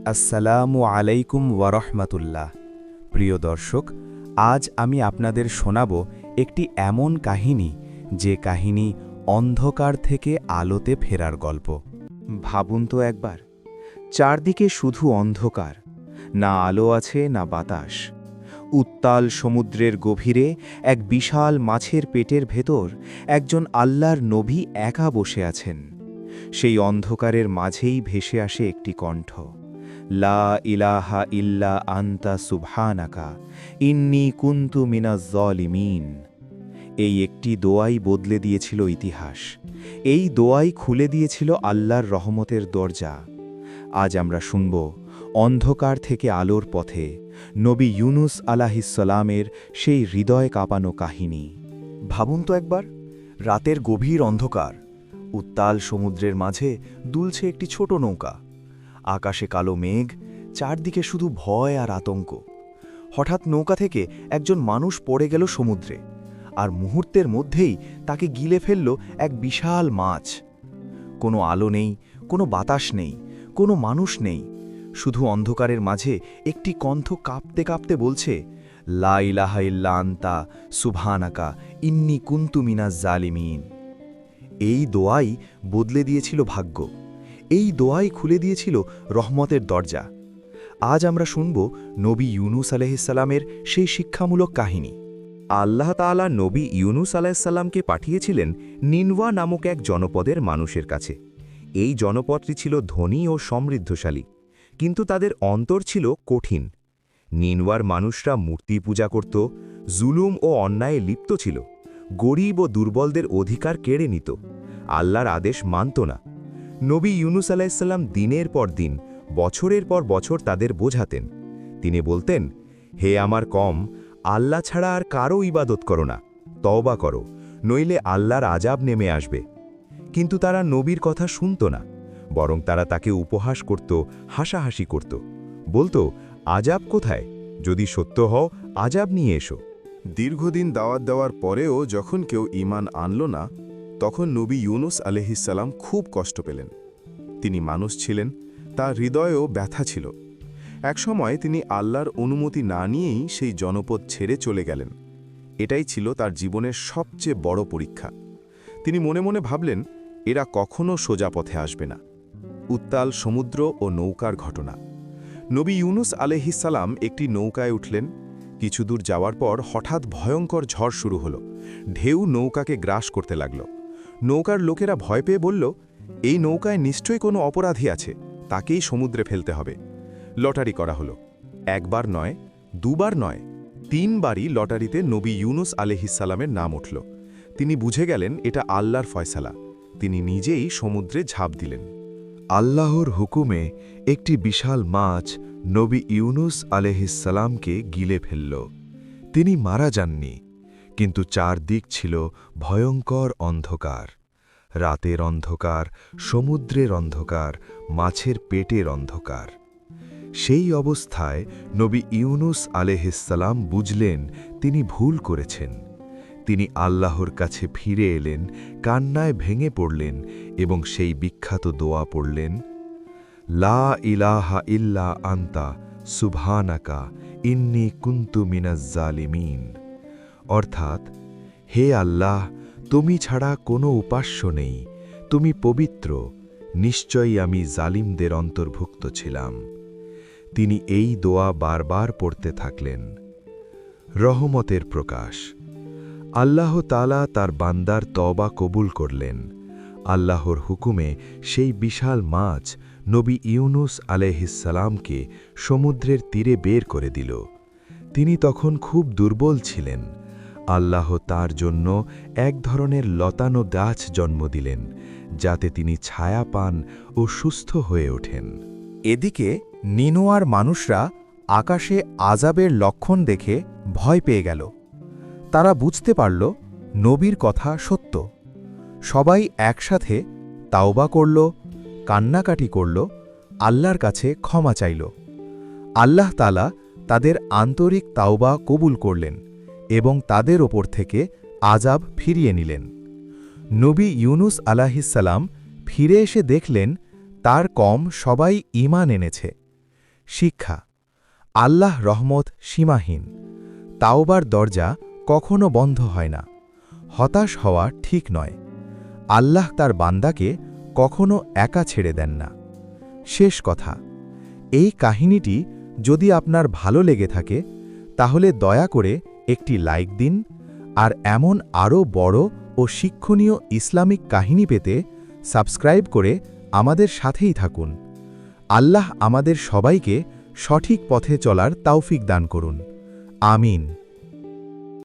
আসসালামু আলাইকুম ওয়ারহমাতুল্লাহ। প্রিয় দর্শক, আজ আমি আপনাদের শোনাব একটি এমন কাহিনী যে কাহিনী অন্ধকার থেকে আলোতে ফেরার গল্প। ভাবুন তো একবার, চারদিকে শুধু অন্ধকার, না আলো আছে না বাতাস। উত্তাল সমুদ্রের গভীরে এক বিশাল মাছের পেটের ভেতর একজন আল্লাহর নবী একা বসে আছেন। সেই অন্ধকারের মাঝেই ভেসে আসে একটি কণ্ঠ, লা ইলাহা ইল্লা আনতা সুবহানাকা ইন্নী কুনতু মিনাজ জালিমিন। এই একটি দোয়াই বদলে দিয়েছিল ইতিহাস। এই দোয়াই খুলে দিয়েছিল আল্লাহর রহমতের দরজা। আজ আমরা শুনব অন্ধকার থেকে আলোর পথে নবী ইউনুস আলাইহিসসালামের সেই হৃদয় কাঁপানো কাহিনী। ভাবুন তো একবার, রাতের গভীর অন্ধকার, উত্তাল সমুদ্রের মাঝে দুলছে একটি ছোট নৌকা। আকাশে কালো মেঘ, চারদিকে শুধু ভয় আর আতঙ্ক। হঠাৎ নৌকা থেকে একজন মানুষ পড়ে গেল সমুদ্রে, আর মুহূর্তের মধ্যেই তাকে গিলে ফেলল এক বিশাল মাছ। কোনো আলো নেই, কোনো বাতাস নেই, কোনো মানুষ নেই, শুধু অন্ধকারের মাঝে একটি কণ্ঠ কাঁপতে কাঁপতে বলছে, লা ইলাহা ইল্লা আনতা সুবহানাকা ইন্নী কুনতু মিনাজ জালিমিন। এই দোয়াই বদলে দিয়েছিল ভাগ্য। এই দোয়াই খুলে দিয়েছিল রহমতের দরজা। আজ আমরা শুনব নবী ইউনুস আলাইহিসসালামের সেই শিক্ষামূলক কাহিনী। আল্লাহ তাআলা নবী ইউনুস আলাইহিসসালামকে পাঠিয়েছিলেন নিনওয়া নামক এক জনপদের মানুষের কাছে। এই জনপদটি ছিল ধনী ও সমৃদ্ধশালী, কিন্তু তাদের অন্তর ছিল কঠিন। নিনওয়ার মানুষরা মূর্তি পূজা করত, জুলুম ও অন্যায়ে লিপ্ত ছিল, গরিব ও দুর্বলদের অধিকার কেড়ে নিত, আল্লাহর আদেশ মানত না। নবী ইউনুস আলাইহিসসালাম দিনের পর দিন, বছরের পর বছর তাদের বোঝাতেন। তিনি বলতেন, হে আমার কওম, আল্লাহ ছাড়া আর কারও ইবাদত করো না, তওবা করো, নইলে আল্লাহর আযাব নেমে আসবে। কিন্তু তারা নবীর কথা শুনত না, বরং তারা তাকে উপহাস করত, হাসাহাসি করত, বলতো, আযাব কোথায়? যদি সত্য হও, আযাব নিয়ে এসো। দীর্ঘদিন দাওয়াত দেওয়ার পরেও যখন কেউ ঈমান আনল না, তখন নবী ইউনুস আলাইহিসসালাম খুব কষ্ট পেলেন। তিনি মানুষ ছিলেন, তার হৃদয়েও ব্যথা ছিল। একসময় তিনি আল্লাহর অনুমতি না নিয়েই সেই জনপদ ছেড়ে চলে গেলেন। এটাই ছিল তার জীবনের সবচেয়ে বড় পরীক্ষা। তিনি মনে মনে ভাবলেন, এরা কখনো সোজা পথে আসবে না। উত্তাল সমুদ্র ও নৌকার ঘটনা। নবী ইউনুস আলাইহিসসালাম একটি নৌকায় উঠলেন। কিছু দূর যাওয়ার পর হঠাৎ ভয়ঙ্কর ঝড় শুরু হলো। ঢেউ নৌকাকে গ্রাস করতে লাগল। নৌকার লোকেরা ভয় পেয়ে বলল, এই নৌকায় নিশ্চয়ই কোনো অপরাধী আছে, তাকেই সমুদ্রে ফেলতে হবে। লটারি করা হলো। একবার নয়, দুবার নয়, 3 বারই লটারিতে নবী ইউনুস আলাইহিসসালামের নাম উঠল। তিনি বুঝে গেলেন এটা আল্লাহর ফয়সালা। তিনি নিজেই সমুদ্রে ঝাঁপ দিলেন। আল্লাহর হুকুমে একটি বিশাল মাছ নবী ইউনুস আলাইহিসসালামকে গিলে ফেলল। তিনি মারা যাননি, কিন্তু চারদিক ছিল ভয়ঙ্কর অন্ধকার। রাতের অন্ধকার, সমুদ্রের অন্ধকার, মাছের পেটের অন্ধকার। সেই অবস্থায় নবী ইউনুস আলাইহিসসালাম বুঝলেন তিনি ভুল করেছেন। তিনি আল্লাহর কাছে ফিরে এলেন, কান্নায় ভেঙে পড়লেন এবং সেই বিখ্যাত দোয়া পড়লেন, লা ইলাহা ইল্লা আনতা সুবহানাকা ইন্নী কুনতু মিনাজ জালিমিন। অর্থাৎ, হে আল্লাহ, তুমি ছাড়া কোনো উপাস্য নেই, তুমি পবিত্র, নিশ্চয়ই আমি জালিমদের অন্তর্ভুক্ত ছিলাম। তিনি এই দোয়া বারবার পড়তে থাকলেন। রহমতের প্রকাশ। আল্লাহ তাআলা তার বান্দার তওবা কবুল করলেন। আল্লাহর হুকুমে সেই বিশাল মাছ নবী ইউনুস আলাইহিসসালামকে সমুদ্রের তীরে বের করে দিল। তিনি তখন খুব দুর্বল ছিলেন। আল্লাহ তার জন্য এক ধরনের লতানো গাছ জন্ম দিলেন, যাতে তিনি ছায়া পান ও সুস্থ হয়ে ওঠেন। এদিকে নিনোয়ার মানুষরা আকাশে আযাবের লক্ষণ দেখে ভয় পেয়ে গেল। তারা বুঝতে পারল নবীর কথা সত্য। সবাই একসাথে তাওবা করল, কান্নাকাটি করল, আল্লাহর কাছে ক্ষমা চাইল। আল্লাহ তাআলা তাদের আন্তরিক তাওবা কবুল করলেন এবং তাদের ওপর থেকে আযাব ফিরিয়ে নিলেন। নবী ইউনুস আলাইহিসসালাম ফিরে এসে দেখলেন তার কওম সবাই ঈমান এনেছে। শিক্ষা আল্লাহ রহমত সীমাহীন। তাওবার দরজা কখনো বন্ধ হয় না। হতাশ হওয়া ঠিক নয়। আল্লাহ তার বান্দাকে কখনো একা ছেড়ে দেন না। শেষ কথা, এই কাহিনীটি যদি আপনার ভালো লেগে থাকে তাহলে দয়া করে একটি লাইক দিন, আর এমন আরও বড় ও শিক্ষণীয় ইসলামিক কাহিনী পেতে সাবস্ক্রাইব করে আমাদের সাথেই থাকুন। আল্লাহ আমাদের সবাইকে সঠিক পথে চলার তৌফিক দান করুন। আমিন।